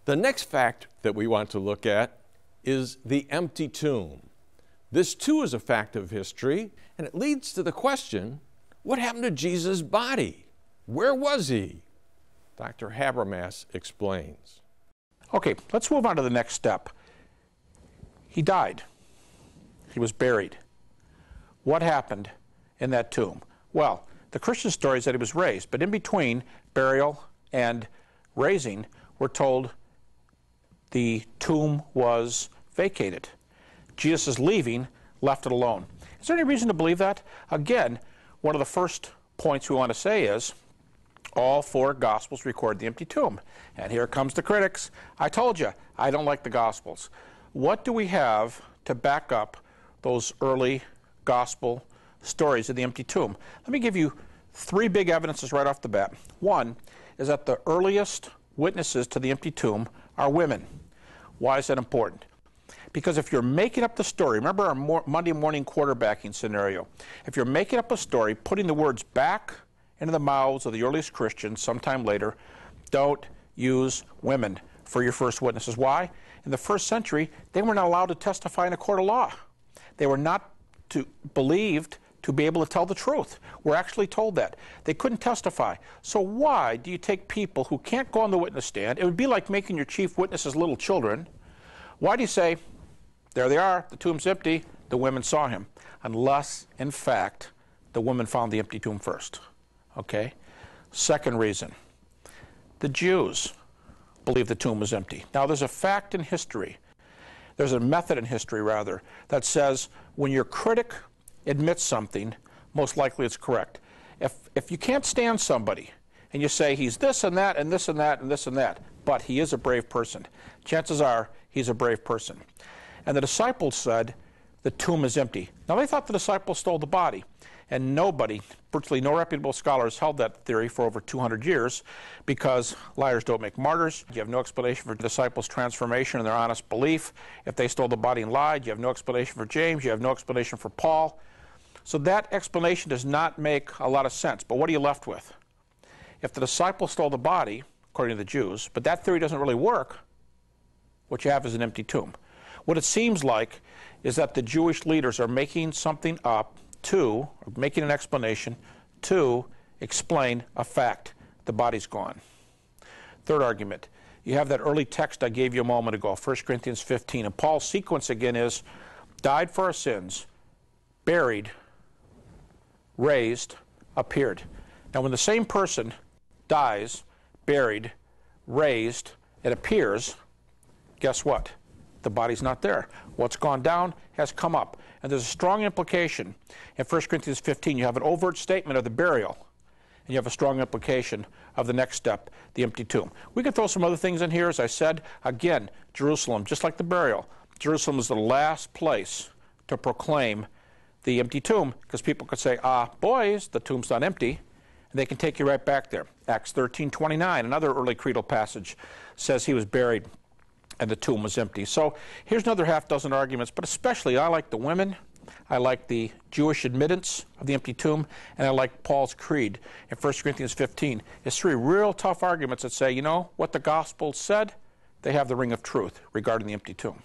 The next fact that we want to look at is the empty tomb. This too is a fact of history, and it leads to the question, what happened to Jesus' body? Where was he? Dr. Habermas explains. Okay, let's move on to the next step. He died. He was buried. What happened in that tomb? Well, the Christian story is that he was raised, but in between burial and raising, we're told the tomb was vacated. Jesus' leaving left it alone. Is there any reason to believe that? Again, one of the first points we want to say is all four Gospels record the empty tomb. And here comes the critics. I told you, I don't like the Gospels. What do we have to back up those early Gospel stories of the empty tomb? Let me give you three big evidences right off the bat. One is that the earliest witnesses to the empty tomb are women. Why is that important? Because if you're making up the story, remember our Monday morning quarterbacking scenario, if you're making up a story, putting the words back into the mouths of the earliest Christians sometime later, don't use women for your first witnesses. Why? In the first century, they were not allowed to testify in a court of law. They were not believed to be able to tell the truth. We're actually told that. They couldn't testify. So why do you take people who can't go on the witness stand? It would be like making your chief witnesses little children. Why do you say, there they are, the tomb's empty, the women saw him? Unless, in fact, the women found the empty tomb first. Okay? Second reason, the Jews believe the tomb was empty. Now, there's a fact in history, there's a method in history, rather, that says when your critic admits something, most likely it's correct. If you can't stand somebody and you say he's this and that and this and that and this and that, but he is a brave person, chances are he's a brave person. And the disciples said the tomb is empty. Now, they thought the disciples stole the body. And nobody, virtually no reputable scholars, held that theory for over 200 years because liars don't make martyrs. You have no explanation for the disciples' transformation and their honest belief. If they stole the body and lied, you have no explanation for James. You have no explanation for Paul. So that explanation does not make a lot of sense. But what are you left with? If the disciples stole the body, according to the Jews, but that theory doesn't really work, what you have is an empty tomb. What it seems like is that the Jewish leaders are making something up or making an explanation to explain a fact. The body's gone. Third argument, you have that early text I gave you a moment ago, 1 Corinthians 15, and Paul's sequence again is died for our sins, buried, raised, appeared. Now, when the same person dies, buried, raised, and appears, guess what? The body's not there. What's gone down has come up. And there's a strong implication. In 1 Corinthians 15, you have an overt statement of the burial, and you have a strong implication of the next step, the empty tomb. We can throw some other things in here. As I said, again, Jerusalem, just like the burial, Jerusalem is the last place to proclaim the empty tomb, because people could say, boys, the tomb's not empty, and they can take you right back there. Acts 13:29, another early creedal passage, says he was buried and the tomb was empty. So here's another half dozen arguments, but especially I like the women, I like the Jewish admittance of the empty tomb, and I like Paul's creed in 1 Corinthians 15. It's three real tough arguments that say, you know, what the gospel said, they have the ring of truth regarding the empty tomb.